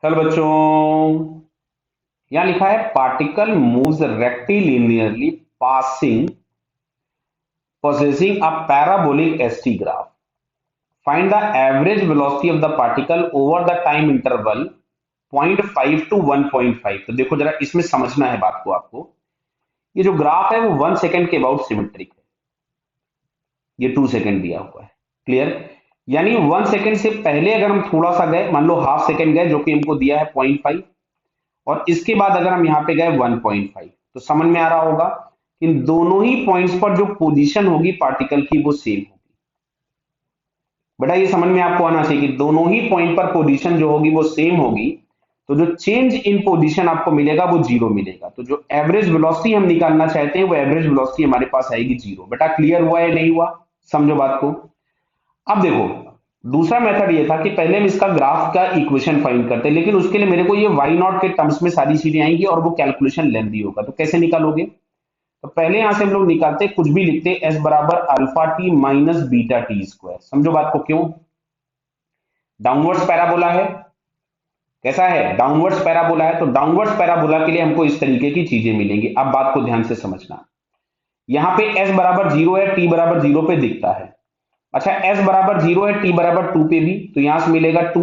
Hello बच्चों। यहां लिखा है particle moves rectilinearly passing possessing a parabolic st graph. Find the average velocity of the particle over the time interval 0.5 to 1.5। तो देखो जरा इसमें समझना है बात को आपको। ये जो ग्राफ है वो 1 सेकेंड के अबाउट सिमेट्रिक है। ये 2 सेकेंड दिया हुआ है। क्लियर? यानी 1 सेकेंड से पहले अगर हम थोड़ा सा गए, मान लो हाफ सेकेंड गए, जो कि हमको दिया है 0.5, और इसके बाद अगर हम यहाँ पे गए 1.5, तो समझ में आ रहा होगा कि इन दोनों ही पॉइंट्स पर जो पोजीशन होगी पार्टिकल की वो सेम होगी। बेटा ये समझ में आपको आना चाहिए कि दोनों ही पॉइंट पर पोजीशन जो होगी वो सेम होगी, तो जो चेंज इन पोजीशन आपको मिलेगा वो जीरो मिलेगा। तो जो एवरेज वेलोसिटी हम निकालना चाहते हैं वो एवरेज वेलोसिटी हमारे पास आएगी जीरो। बेटा क्लियर हुआ या नहीं हुआ? समझो बात को। अब देखो, दूसरा मेथड ये था कि पहले हम इसका ग्राफ का इक्वेशन फाइंड करते, लेकिन उसके लिए मेरे को ये वाई नॉट के टर्म्स में सारी चीजें आएंगी और वो कैलकुलेशन लेंथी होगा। तो कैसे निकालोगे? तो पहले यहां से हम लोग निकालते, कुछ भी लिखते, एस बराबर alpha T minus beta T square. समझो बात को। क्यों? डाउनवर्ड्स पैराबोला है। कैसा है? डाउनवर्ड्स पैराबोला है। तो डाउनवर्ड्स पैराबोला के लिए हमको इस तरीके की चीजें मिलेंगी। अब बात को ध्यान से समझना। यहाँ पे एस बराबर जीरो है, टी बराबर जीरो पे दिखता है। अच्छा, एस बराबर जीरो है, टी बराबर टू पे भी, तो यहां से मिलेगा two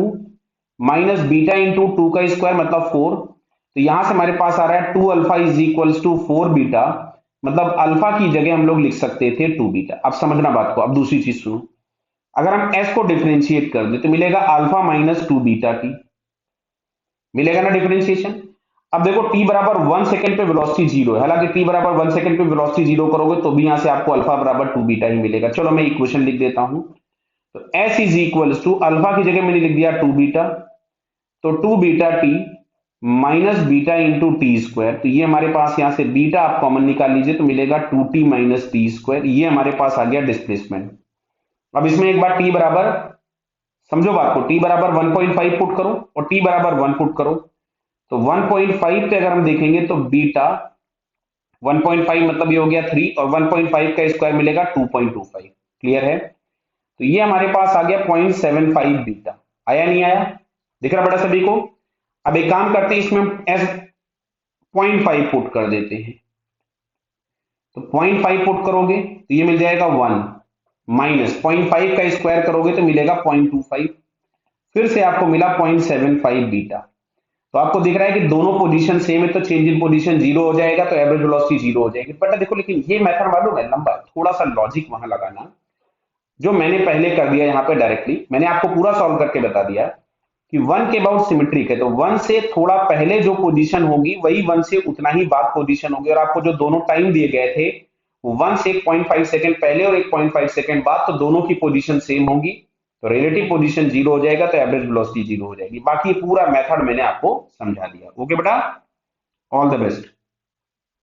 minus beta into two का स्क्वायर मतलब फोर। तो यहां से हमारे पास आ रहा है two alpha is equals to four beta, मतलब अल्फा की जगह हम लोग लिख सकते थे टू बीटा। अब समझना बात को। अब दूसरी चीज सुनो, अगर हम एस को डिफरेंशिएट कर दे तो मिलेगा alpha minus two beta T, मिलेगा ना डिफरेंशिएशन। अब देखो टी बराबर 1 सेकेंड पे वेलोसिटी जीरो है, हालांकि टी बराबर 1 सेकेंड पे वेलोसिटी जीरो करोगे तो भी यहां से आपको अल्फा बराबर टू बीटा ही मिलेगा। चलो मैं इक्वेशन लिख देता हूं। तो S is equals to alpha की जगह मैंने लिख दिया टू बीटा, तो two beta T minus beta into T square. तो ये हमारे पास यहां से बीटा आप कॉमन निकाल लीजिए तो मिलेगा two T minus T square. ये हमारे पास आ गया डिस्प्लेसमेंट। अब इसमें एक बार टी बराबर, समझो बात को, टी बराबर 1.5 पुट करो और टी बराबर 1 पुट करो। तो 1.5 पे अगर हम देखेंगे तो बीटा 1.5 मतलब ये हो गया 3, और 1.5 का स्क्वायर मिलेगा 2.25। क्लियर है? तो ये हमारे पास आ गया 0.75 बीटा। आया नहीं आया? दिख रहा बेटा सभी को? अब एक काम करते हैं, इसमें हम एस 0.5 पुट कर देते हैं। तो 0.5 पुट करोगे तो ये मिल जाएगा 1, माइनस 0.5 का स्क्वायर करोगे तो मिलेगा 0.25, फिर से आपको मिला 0.75 बीटा। तो आपको दिख रहा है कि दोनों पोजीशन सेम है, तो चेंज इन पोजीशन जीरो हो जाएगा, तो एवरेज वेलोसिटी जीरो हो जाएगी। बेटा देखो, लेकिन ये मेथड मालूम है लंबा, थोड़ा सा लॉजिक वहां लगाना। जो मैंने पहले कर दिया यहाँ पे डायरेक्टली, मैंने आपको पूरा सॉल्व करके बता दिया कि वन के अबाउट सिमेट्रिक है, तो वन से थोड़ा पहले जो पोजीशन होगी वही वन से उतना ही बाद पोजीशन होगी। और आपको जो दोनों टाइम दिए गए थे वो वन से 1.5 सेकंड पहले और 1.5 सेकंड बाद, तो दोनों की पोजीशन सेम होगी, तो रिलेटिव पोजीशन जीरो हो जाएगा, तो एवरेज वेलोसिटी जीरो हो जाएगी। बाकी पूरा मेथड मैंने आपको समझा दिया। ओके बेटा, ऑल द बेस्ट।